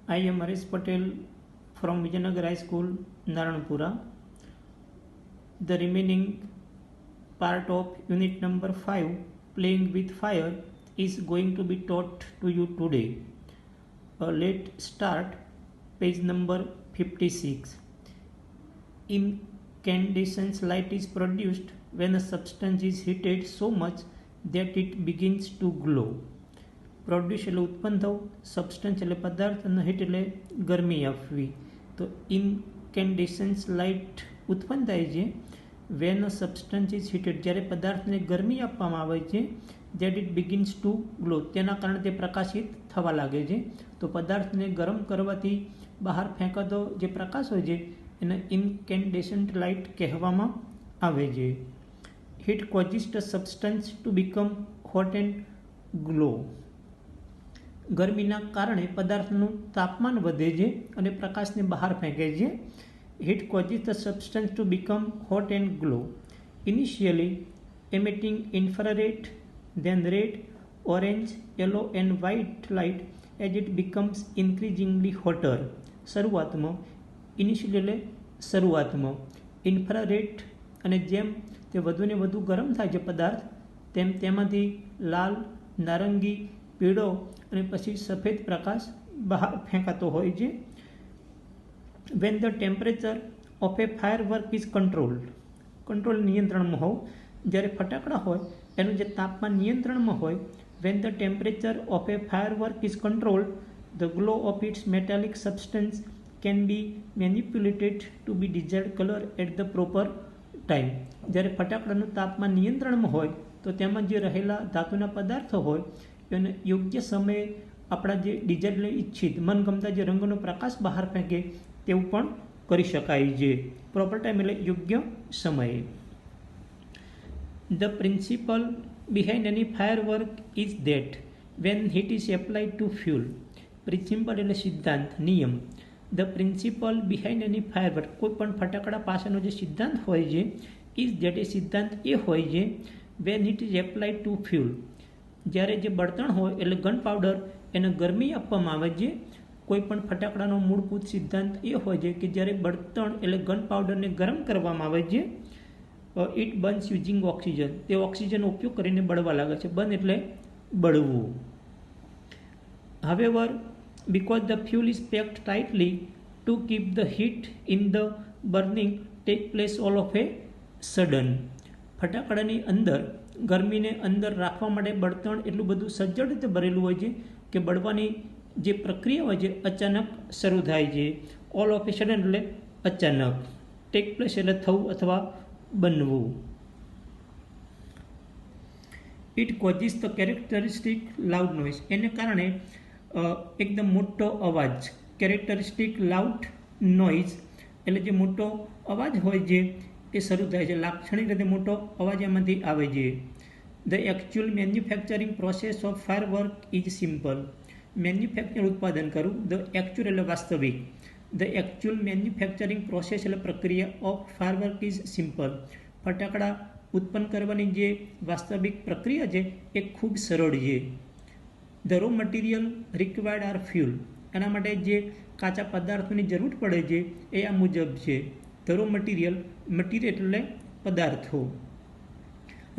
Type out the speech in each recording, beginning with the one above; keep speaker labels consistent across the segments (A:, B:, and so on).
A: I am Harish Patel from Vijayanagar High School, Naranpura. The remaining part of unit number 5, Playing with Fire, is going to be taught to you today. Let's start page number 56. Incandescent light is produced when a substance is heated so much that it begins to glow. Produce એટલે ઉત્પન્ન થવું, substance એટલે પદાર્થ, અને heat એટલે ગરમી આપવી. તો ઇન્કેન્ડેસન્સ લાઇટ ઉત્પન્ન થાય છે van a substance is heated, જ્યારે પદાર્થને ગરમી આપવામાં આવે છે, that it begins two glow, તેના કારણે તે પ્રકાશિત થવા લાગે છે. તો પદાર્થને ગરમ કરવાથી બહાર ફેંકાતો જે પ્રકાશ હોય છે એને ઇન્કેન્ડેસન્ટ લાઇટ કહેવામાં આવે છે. Heat causes the substance to become hot and glow. ગરમીના કારણે પદાર્થનું તાપમાન વધે છે અને પ્રકાશને બહાર ફેંકે છે. Heat causes the substance to become hot and glow. Initially emitting infrared, then red, orange, yellow and white light as it becomes increasingly hotter. શરૂઆતમાં ઇનિશિયલી એટલે શરૂઆતમાં ઇન્ફ્રારેડ, અને જેમ તે વધુને વધુ ગરમ થાય છે પદાર્થ, તેમ તેમાંથી લાલ, નારંગી, પીળો અને પછી સફેદ પ્રકાશ બહાર ફેંકાતો હોય છે. Van the temperature of a firework is control નિયંત્રણમાં હોય, જ્યારે ફટાકડા હોય એનું જે તાપમાન નિયંત્રણમાં હોય, when the temperature of a firework is controlled, the glow of its metallic substance can be manipulated to be desired colour at the proper time. જ્યારે ફટાકડાનું તાપમાન નિયંત્રણમાં હોય તો તેમાં જે રહેલા ધાતુના પદાર્થો હોય એને યોગ્ય સમયે આપણા જે ડિઝાયર્ડ ઈચ્છિત મનગમતા જે રંગનો પ્રકાશ બહાર ફેંકે તેવું પણ કરી શકાય છે. પ્રોપર ટાઈમ એટલે યોગ્ય સમયે. The principle behind any firework is that when heat is applied to fuel, principle એટલે સિદ્ધાંત, નિયમ. The principle behind any firework, કોઈ પણ ફટાકડા પાછળનો જે સિદ્ધાંત હોય છે, is that એ સિદ્ધાંત એ હોય છે when it is applied to fuel, જ્યારે જે બળતણ હોય એટલે ગન પાવડર એને ગરમી આપવામાં આવે છે. કોઈ પણ ફટાકડાનો મૂળભૂત સિદ્ધાંત એ હોય છે કે જ્યારે બળતણ એટલે ગન પાવડરને ગરમ કરવામાં આવે છે, ઇટ બર્ન્સ યુઝિંગ ઓક્સિજન, તે ઓક્સિજનનો ઉપયોગ કરીને બળવા લાગે છે. બર્ન એટલે બળવું. However, because the fuel is packed tightly to keep the heat in the burning take place all of a sudden, ફટાકડાની અંદર ગરમીને અંદર રાખવા માટે બળતણ એટલું બધું સજ્જડ રીતે ભરેલું હોય છે કે બળવાની જે પ્રક્રિયા હોય છે અચાનક શરૂ થાય છે. ઓલ ઓફ એ સડન એટલે અચાનક. ટેક પ્લેસ એટલે થવું અથવા બનવું. It causes the characteristic loud noise, એને કારણે એકદમ મોટો અવાજ, કેરેક્ટરિસ્ટિક લાઉડ નોઇઝ એટલે જે મોટો અવાજ હોય છે એ શરૂ થાય છે. લાક્ષણિક રીતે મોટો અવાજ એમાંથી આવે છે. The actual manufacturing process of firework is simple. Manufacture ઉત્પાદન કરવું, ધ એકચ્યુઅલ એટલે વાસ્તવિક. ધ એકચ્યુઅલ મેન્યુફેક્ચરિંગ પ્રોસેસ એટલે પ્રક્રિયા ઓફ ફાયરવર્ક ઇઝ સિમ્પલ. ફટાકડા ઉત્પન્ન કરવાની જે વાસ્તવિક પ્રક્રિયા છે એ ખૂબ સરળ છે. The raw material required are fuel, એના માટે જે કાચા પદાર્થોની જરૂર પડે છે એ આ મુજબ છે. ધ રો મટીરિયલ એટલે પદાર્થો.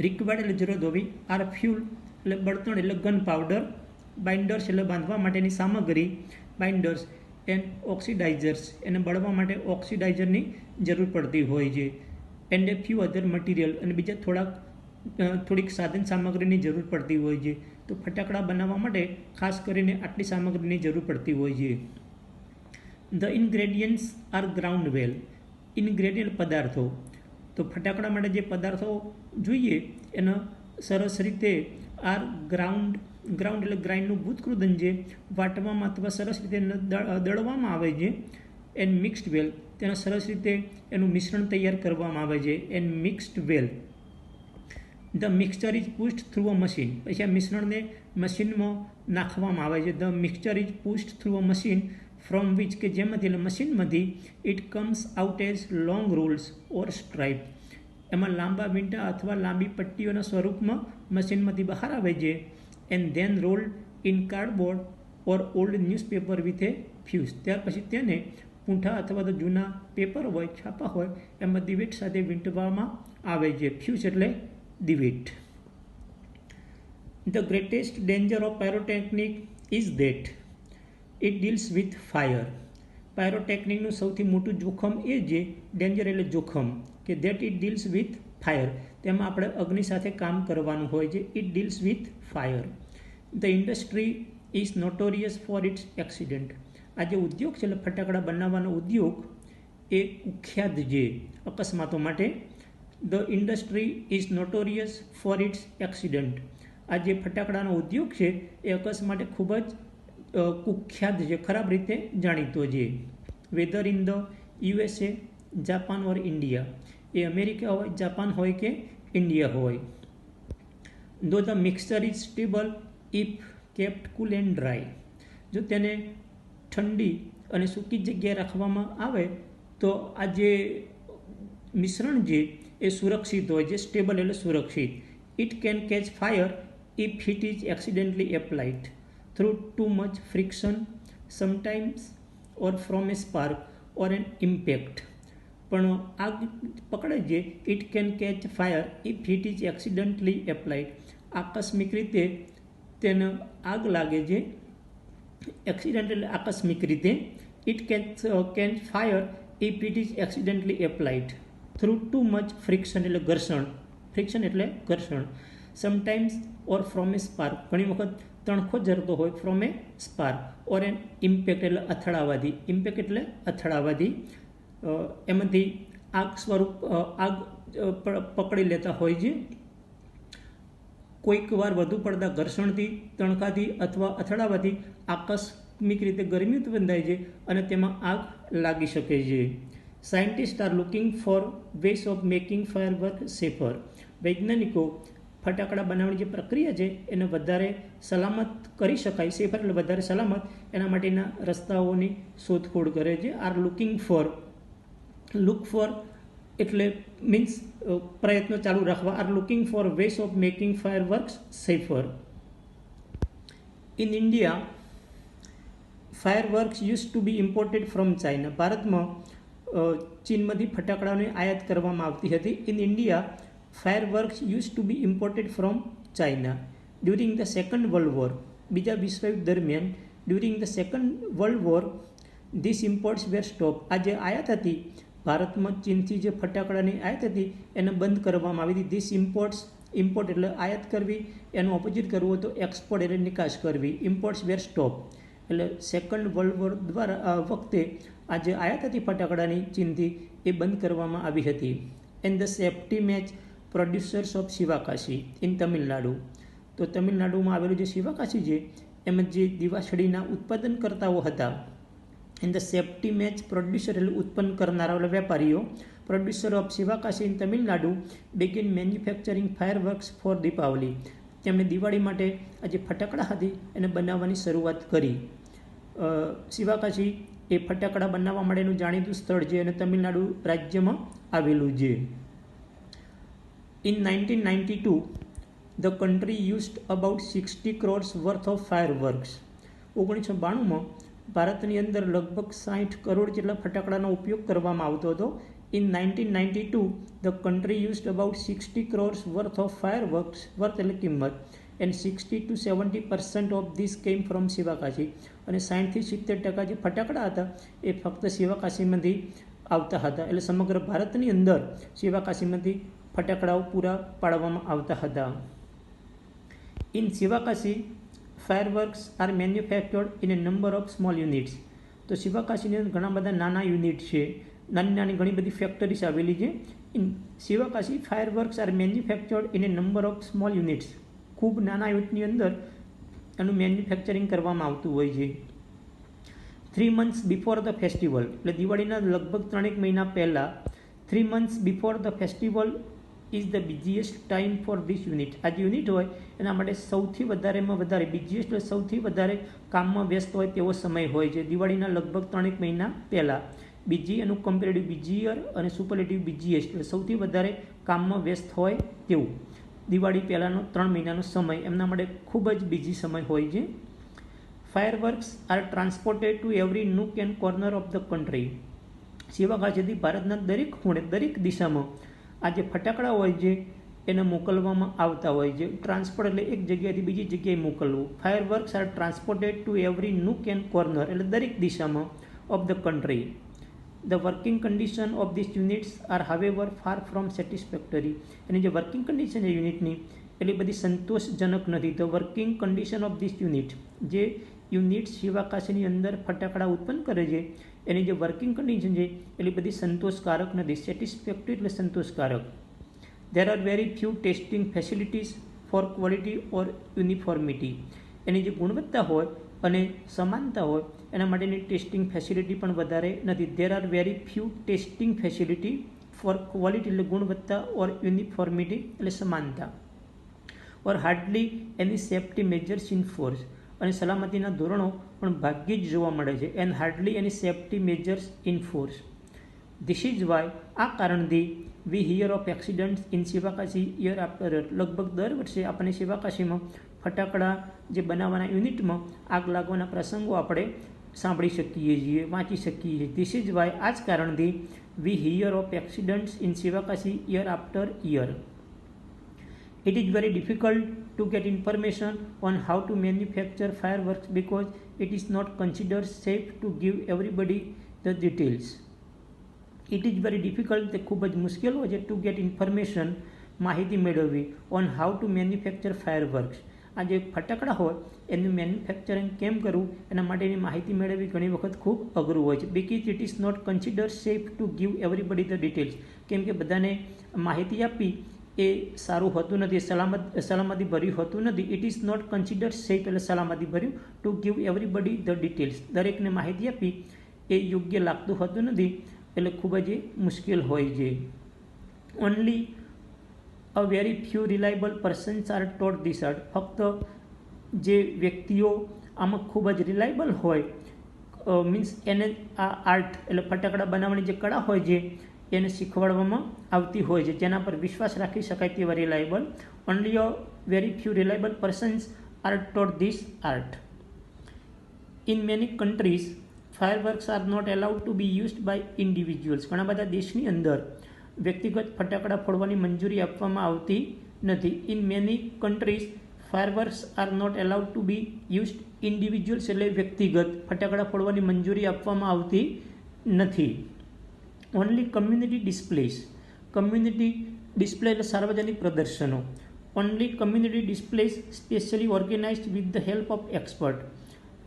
A: રિક્વાયર્ડ એટલે જરૂરત હોવી. આર ફ્યુલ એટલે બળતણ એટલે ગન પાવડર. બાઇન્ડર્સ એટલે બાંધવા માટેની સામગ્રી, બાઇન્ડર્સ. એન્ડ ઓક્સિડાઇઝર્સ, એને બળવા માટે ઓક્સિડાઇઝરની જરૂર પડતી હોય છે. And A few other material, અને બીજા થોડીક સાધન સામગ્રીની જરૂર પડતી હોય છે. તો ફટાકડા બનાવવા માટે ખાસ કરીને આટલી સામગ્રીની જરૂર પડતી હોય છે. The ingredients are ground well. Ingredient પદાર્થો, તો ફટાકડા માટે જે પદાર્થો જોઈએ એનો સરસ રીતે આર ગ્રાઉન્ડ એટલે ગ્રાઇન્ડનું ભૂતકૃદન છે, વાટવામાં અથવા સરસ રીતે દળવામાં આવે છે. એન્ડ મિક્સ્ડ વેલ, તેનો સરસ રીતે એનું મિશ્રણ તૈયાર કરવામાં આવે છે. And mixed well. The mixture is pushed through a machine, પછી આ મિશ્રણને મશીનમાં નાખવામાં આવે છે. The mixture is pushed through a machine from which, કે જેમાંથી એટલે મશીનમાંથી, it comes out as long rolls or stripe, એમાં લાંબા વીંટા અથવા લાંબી પટ્ટીઓના સ્વરૂપમાં મશીનમાંથી બહાર આવે છે. And then rolled in cardboard or old newspaper with a fuse. ત્યાર પછી તેને પૂંઠા અથવા તો જૂના પેપર હોય, છાપા હોય, એમાં દિવેટ સાથે વીંટવામાં આવે છે. ફ્યુઝ એટલે દિવેટ. The greatest danger of pyrotechnic is that it deals with fire. પાયરોટેકનિકનું સૌથી મોટું જોખમ એ છે, ડેન્જર એટલે જોખમ, કે that it deals with fire. તેમાં આપણે અગ્નિ સાથે કામ કરવાનું હોય છે. It deals with fire. The industry is notorious for its accident. આ જે ઉદ્યોગ છે એટલે ફટાકડા બનાવવાનો ઉદ્યોગ એ કુખ્યાત છે અકસ્માતો માટે. The industry is notorious for its accident. આ જે ફટાકડાનો ઉદ્યોગ છે એ અકસ્માતે ખૂબ જ કુખ્યાત છે, ખરાબ રીતે જાણીતો છે. Weather in the USA, Japan or India. એ અમેરિકા હોય, જાપાન હોય કે ઇન્ડિયા હોય. Though the mixture is stable if kept cool and dry. જો તેને ઠંડી અને સૂકી જગ્યાએ રાખવામાં આવે તો આ જે મિશ્રણ છે એ સુરક્ષિત હોય છે. સ્ટેબલ એટલે સુરક્ષિત. It can catch fire if heat is accidentally applied through too much friction, sometimes or from a spark or an impact. પણ આગ પકડે છે. It can catch fire if heat is accidentally applied. આકસ્મિક રીતે તેને આગ લાગે છે. એક્સિડન્ટ એટલે આકસ્મિક રીતે. It can fire if it is accidentally applied through too much friction એટલે ઘર્ષણ. ફ્રિક્શન એટલે ઘર્ષણ. Sometimes or from a spark. ઘણી વખત તણખો ઝરતો હોય. From a spark or an impact એટલે અથડાવાથી. ઇમ્પેક્ટ એટલે અથડાવાથી એમાંથી આગ સ્વરૂપ આગ પકડી લેતા હોય છે. કોઈક વાર વધુ પડતા ઘર્ષણથી, તણખાથી અથવા અથડાવાથી આકસ્મિક રીતે ગરમી ઉત્પન્ન થાય છે અને તેમાં આગ લાગી શકે છે. Scientist are looking for ways of making firework safer. વૈજ્ઞાનિકો ફટાકડા બનાવવાની જે પ્રક્રિયા છે એને વધારે સલામત કરી શકાય. સેફર એટલે વધારે સલામત, એના માટેના રસ્તાઓની શોધખોળ કરે છે. Are looking for, look for એટલે મીન્સ પ્રયત્નો ચાલુ રાખવા. Are looking for ways of making fireworks safer. In India fireworks use to be imported from China. ભારતમાં ચીનમાંથી ફટાકડાઓની આયાત કરવામાં આવતી હતી. In India fireworks used to be imported from China during the Second World War. બીજા વિશ્વયુદ્ધ દરમિયાન during the Second World War these imports were stopped. આ જે આયાત હતી ભારતમાં ચીનથી જે ફટાકડાની આયાત હતી એને બંધ કરવામાં આવી હતી. ધીસ ઇમ્પોર્ટ એટલે આયાત કરવી, એનું ઓપોઝિટ કરવું તો એક્સપોર્ટ એટલે નિકાસ કરવી. ઇમ્પોર્ટ્સ વેર સ્ટોપ એટલે સેકન્ડ વર્લ્ડ વોર દ્વારા વખતે આ જે આયાત હતી ફટાકડાની ચીનથી એ બંધ કરવામાં આવી હતી. And the safety match producers of Sivakasi in Tamil Nadu. તો તમિલનાડુમાં આવેલું જે શિવાકાશી છે એમાં જે દીવાસળીના ઉત્પાદનકર્તાઓ હતા. And the safety match producer એટલે ઉત્પન્ન કરનારા એટલે વેપારીઓ. Producer of Sivakasi in Tamil Nadu begin manufacturing fireworks for Deepavali. તેમણે દિવાળી માટે આ જે ફટાકડા હતી એને બનાવવાની શરૂઆત કરી. શિવાકાશી એ ફટાકડા બનાવવા માટેનું જાણીતું સ્થળ છે અને તમિલનાડુ રાજ્યમાં આવેલું છે. In 1992, the country used about 60 crores worth of fireworks. 1992માં ભારતની અંદર લગભગ 60 કરોડ જેટલા ફટાકડાનો ઉપયોગ કરવામાં આવતો હતો. In 1992, the country used about 60 crores worth of fireworks, worth એટલે કિંમત, and 60 to 70% of this came from Sivakasi. અને 60થી 70% જે ફટાકડા હતા એ ફક્ત શિવાકાશીમાંથી આવતા હતા. એટલે સમગ્ર ભારતની અંદર શિવાકાશીમાંથી ફટાકડાઓ પૂરા પાડવામાં આવતા હતા. In Sivakasi fireworks are manufactured in a number of small units. તો શિવાકાશીની અંદર ઘણા બધા નાના યુનિટ છે, નાની નાની ઘણી બધી ફેક્ટરીઝ આવેલી છે. In Sivakasi fireworks are manufactured in a number of small units. ખૂબ નાના યુનિટની અંદર એનું મેન્યુફેક્ચરિંગ કરવામાં આવતું હોય છે. 3 months બિફોર ધ ફેસ્ટિવલ એટલે દિવાળીના લગભગ 3 મહિના પહેલાં 3 months before the festival is the busiest time for this unit. આ જે યુનિટ હોય એના માટે સૌથી વધારેમાં વધારે બિઝીએસ્ટ એટલે સૌથી વધારે કામમાં વ્યસ્ત હોય તેવો સમય હોય છે દિવાળીના લગભગ 3 મહિના પહેલાં. બીજી એનું કમ્પેરેટિવ બિઝીયર અને સુપરલેટિવ બિઝીએસ્ટ એટલે સૌથી વધારે કામમાં વ્યસ્ત હોય તેવું. દિવાળી પહેલાંનો 3 મહિનાનો સમય એમના માટે ખૂબ જ બિઝી સમય હોય છે. Fireworks are transported to every nook and corner of the country. શિવાકાશીથી ભારતના દરેક ખૂણે દરેક દિશામાં આ જે ફટાકડા હોય છે એને મોકલવામાં આવતા હોય છે. ટ્રાન્સપોર્ટ એટલે એક જગ્યાએથી બીજી જગ્યાએ મોકલવું. Fireworks are transported to every nook and corner એટલે દરેક દિશામાં of the country. The working condition of these units are however far from satisfactory. એની જે વર્કિંગ કન્ડિશન છે યુનિટની એટલી બધી સંતોષજનક નથી. The working condition of this unit, જે યુનિટ શિવાકાશીની અંદર ફટાકડા ઉત્પન્ન કરે છે એની જે વર્કિંગ કન્ડિશન છે એટલી બધી સંતોષકારક નથી. સેટિસ્ફેક્ટરી એટલે સંતોષકારક. There are very few testing facilities for quality or uniformity. એની જે ગુણવત્તા હોય અને સમાનતા હોય એના માટેની ટેસ્ટિંગ ફેસિલિટી પણ વધારે નથી. There are very few testing facility for quality એટલે ગુણવત્તા or uniformity એટલે સમાનતા, or hardly any safety measures in force. અને સલામતીના ધોરણો પણ ભાગ્યે જ જોવા મળે છે. and hardly any safety measures in force. This is why આ કારણથી we hear of accidents in Sivakasi year after year. લગભગ દર વર્ષે આપણને શિવાકાશીમાં ફટાકડા જે બનાવવાના યુનિટમાં આગ લાગવાના પ્રસંગો આપણે સાંભળી શકીએ છીએ, વાંચી શકીએ છીએ. ધીસ ઇઝ વાય આ જ કારણથી we hear of accidents in Sivakasi year after year. It is very difficult to get information on how to manufacture fireworks because it is not considered safe to give everybody the details. It is very difficult, તે ખૂબ જ મુશ્કેલ હોય છે, to get information, માહિતી મેળવવી, on how to manufacture fireworks. આ જે ફટાકડા હોય એનું મેન્યુફેક્ચરિંગ કેમ કરવું એના માટેની માહિતી મેળવવી ઘણી વખત ખૂબ અઘરું હોય છે. Because it is not consider safe to give everybody the details. કેમ કે બધાને માહિતી આપી એ સારું હોતું નથી, સલામતી ભર્યું હોતું નથી. It is not consider safe એટલે સલામતી ભર્યું. To give everybody the details, દરેકને માહિતી આપી એ યોગ્ય લાગતું હોતું નથી, એટલે ખૂબ જ મુશ્કેલ હોય છે. Only a very few reliable persons are taught this art. ફક્ત જે વ્યક્તિઓ આમાં ખૂબ જ રિલાયબલ હોય, મીન્સ એને આ આર્ટ એટલે ફટાકડા બનાવવાની જે કળા હોય છે એને શીખવાડવામાં આવતી હોય છે, જેના પર વિશ્વાસ રાખી શકાય તેવા reliable. Only a very few reliable persons are taught this art. In many countries fireworks are not allowed to be used by individuals. ઘણા બધા દેશની અંદર વ્યક્તિગત ફટાકડા ફોડવાની મંજૂરી આપવામાં આવતી નથી. In many countries fireworks are not allowed to be used individuals એટલે વ્યક્તિગત ફટાકડા ફોડવાની મંજૂરી આપવામાં આવતી નથી. Only community displace. Community display એટલે સાર્વજનિક પ્રદર્શનો. Only community displace specially organised with the help of expert.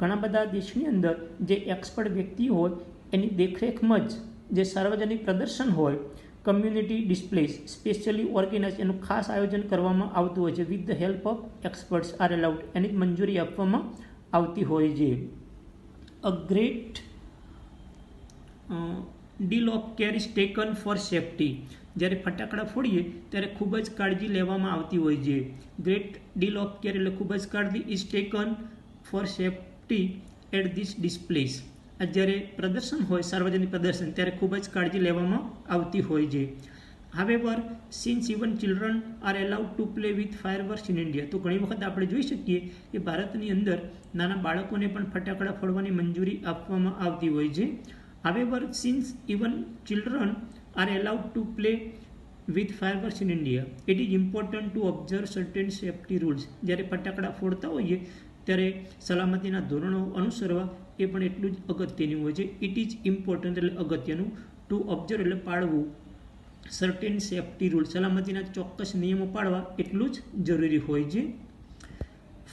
A: ઘણા બધા દેશની અંદર જે એક્સપર્ટ વ્યક્તિ હોય એની દેખરેખમાં જ જે સાર્વજનિક પ્રદર્શન હોય, કમ્યુનિટી ડિસ્પ્લેસ સ્પેશિયલી ઓર્ગેનાઇઝ એનું ખાસ આયોજન કરવામાં આવતું હોય છે. With the help of experts are allowed, એની જ મંજૂરી આપવામાં આવતી હોય છે. A great deal of care is taken for safety. જ્યારે ફટાકડા ફોડીએ ત્યારે ખૂબ જ કાળજી લેવામાં આવતી હોય છે. ગ્રેટ ડીલ ઓફ કેર એટલે ખૂબ જ કાળજી is taken for safety at this displays. આ જ્યારે પ્રદર્શન હોય, સાર્વજનિક પ્રદર્શન, ત્યારે ખૂબ જ કાળજી લેવામાં આવતી હોય છે. However since even children are allowed to play with fireworks in India. તો ઘણી વખત આપણે જોઈ શકીએ કે ભારતની અંદર નાના બાળકોને પણ ફટાકડા ફોડવાની મંજૂરી આપવામાં આવતી હોય છે. However since even children are allowed to play with fireworks in India, it is important to observe certain safety rules. જ્યારે ફટાકડા ફોડતા હોઈએ ત્યારે સલામતીના ધોરણો અનુસરવા એ પણ એટલું જ અગત્યનું હોય છે. ઇટ ઇઝ ઇમ્પોર્ટન્ટ એટલે અગત્યનું, ટુ ઓબ્ઝર્વ એટલે પાળવું, સર્ટેન સેફ્ટી રૂલ સલામતીના ચોક્કસ નિયમો પાળવા એટલું જ જરૂરી હોય છે.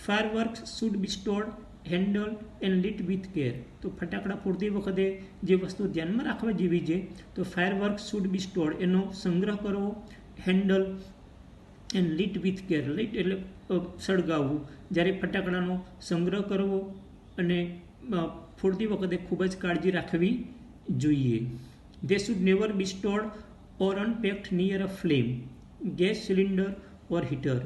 A: Fireworks should be stored, handle and lit with care. તો ફટાકડા ફોડતી વખતે જે વસ્તુ ધ્યાનમાં રાખવા જેવી છે તો ફાયરવર્ક્સ શુડ બી સ્ટોર્ડ, એનો સંગ્રહ કરવો, handle and lit with care. Lit એટલે સળગાવવું. જ્યારે ફટાકડાનો સંગ્રહ કરવો અને ફોડતી વખતે ખૂબ જ કાળજી રાખવી જોઈએ. They should never B stored or unpacked near a flame, gas cylinder or heater.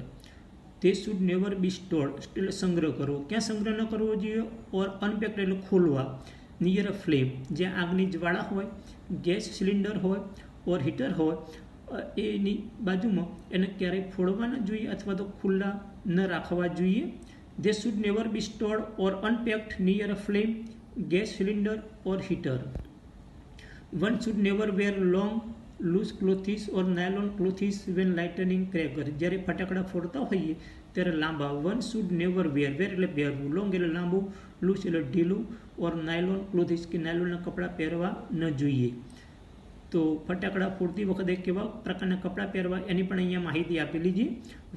A: તે શુડ નેવર બી સ્ટોર્ડ એટલે સંગ્રહ કરવો. ક્યાં સંગ્રહ ન કરવો જોઈએ? ઓર અનપેક્ડ એટલે ખોલવા, નિયર અ ફ્લેમ જ્યાં આગની જ્વાળા હોય, ગેસ સિલિન્ડર હોય ઓર હીટર હોય એની બાજુમાં એને ક્યારેય ફોડવા ન જોઈએ અથવા તો ખુલ્લા ન રાખવા જોઈએ. They should never be stored or unpacked near a flame, gas cylinder or heater. One should never wear long, loose clothes or nylon clothes when lighting crackers. જ્યારે ફટાકડા ફોડતા હોઈએ ત્યારે લાંબા વન શુડ નેવર વેર એટલે પહેરવું, લોંગ એટલે લાંબુ, loose એટલે ઢીલું, ઓર નાયલોન ક્લોથિસ કે નાયલોનના કપડાં પહેરવા ન જોઈએ. તો ફટાકડા ફોડતી વખતે કેવા પ્રકારના કપડાં પહેરવા એની પણ અહીંયા માહિતી આપેલી છે.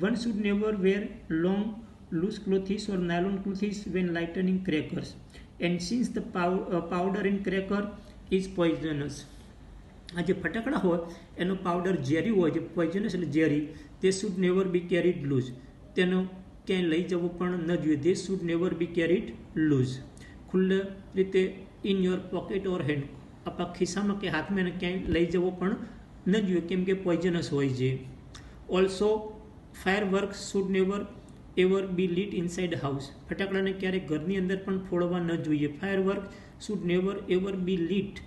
A: One should never wear long, loose clothes or nylon clothes when lighting crackers. And since the powder in cracker is poisonous, આ જે ફટાકડા હોય એનો પાવડર ઝેરી હોય છે, પોઈઝનસ એટલે ઝેરી, તે should never be carried loose, તેનો ક્યાંય લઈ જવું પણ ન જોઈએ. They should never be carried loose, ખુલ્લા રીતે in your pocket or hand, આપણા ખિસ્સામાં કે હાથમાં એને ક્યાંય લઈ જવો પણ ન જોઈએ કેમ કે પોઈઝનસ હોય છે. Also fire work should never ever be lit inside house, ફટાકડાને ક્યારેક ઘરની અંદર પણ ફોડવા ન જોઈએ. Fire work should never ever be lit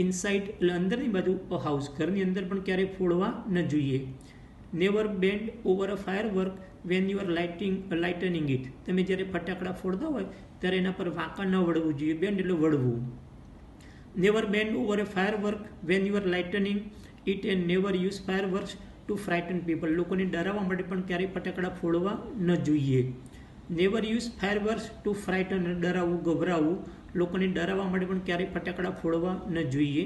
A: inside એટલે અંદરની બાજુ હાઉસ, ઘરની અંદર પણ ક્યારેય ફોડવા ન જોઈએ. Never bend over a fire work when you are lightning it, તમે જ્યારે ફટાકડા ફોડતા હોય ત્યારે એના પર વાંકા ન વળવું જોઈએ. બેન્ડ એટલે વળવું. Never bend over a fire work when you are lightning it and never use fire works to frighten people, લોકોને ડરાવવા માટે પણ ક્યારેય ફટાકડા ફોડવા ન જોઈએ. Never use fire works to frighten, ડરાવવું, ગભરાવવું, લોકોને ડરાવવા માટે પણ ક્યારેય ફટાકડા ફોડવા ન જોઈએ.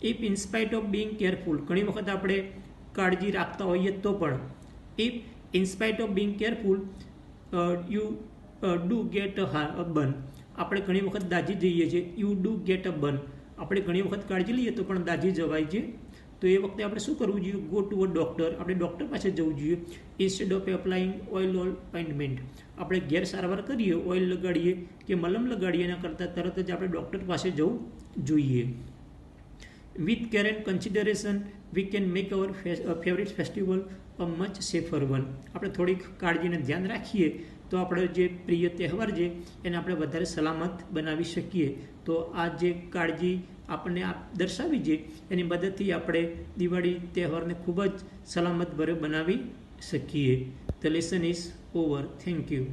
A: If in spite of being careful, ઘણી વખત આપણે કાળજી રાખતા હોઈએ તો પણ, if in spite of being careful you do get a burn, આપણે ઘણી વખત દાઝી જઈએ છીએ. You do get a burn, આપણે ઘણી વખત કાળજી લઈએ તો પણ દાઝી જવાય છે. તો એ વખતે આપણે શું કરવું જોઈએ? ગો ટુ અ ડૉક્ટર, આપણે ડૉક્ટર પાસે જવું જોઈએ. Instead of applying oil or ointment, આપણે ઘેર સારવાર કરીએ, ઓઇલ લગાડીએ કે મલમ લગાડીએ એના કરતાં તરત જ આપણે ડૉક્ટર પાસે જવું જોઈએ. With care and consideration we can make hour favourite festival a much safer one, આપણે થોડીક કાળજીને ધ્યાન રાખીએ તો આપણો જે પ્રિય તહેવાર છે એને આપણે વધારે સલામત બનાવી શકીએ. તો આ જે કાળજી આપણને દર્શાવી છે એની મદદથી આપણે દિવાળી તહેવારને ખૂબ જ સલામત ભરે બનાવી શકીએ. The lesson is over. Thank you.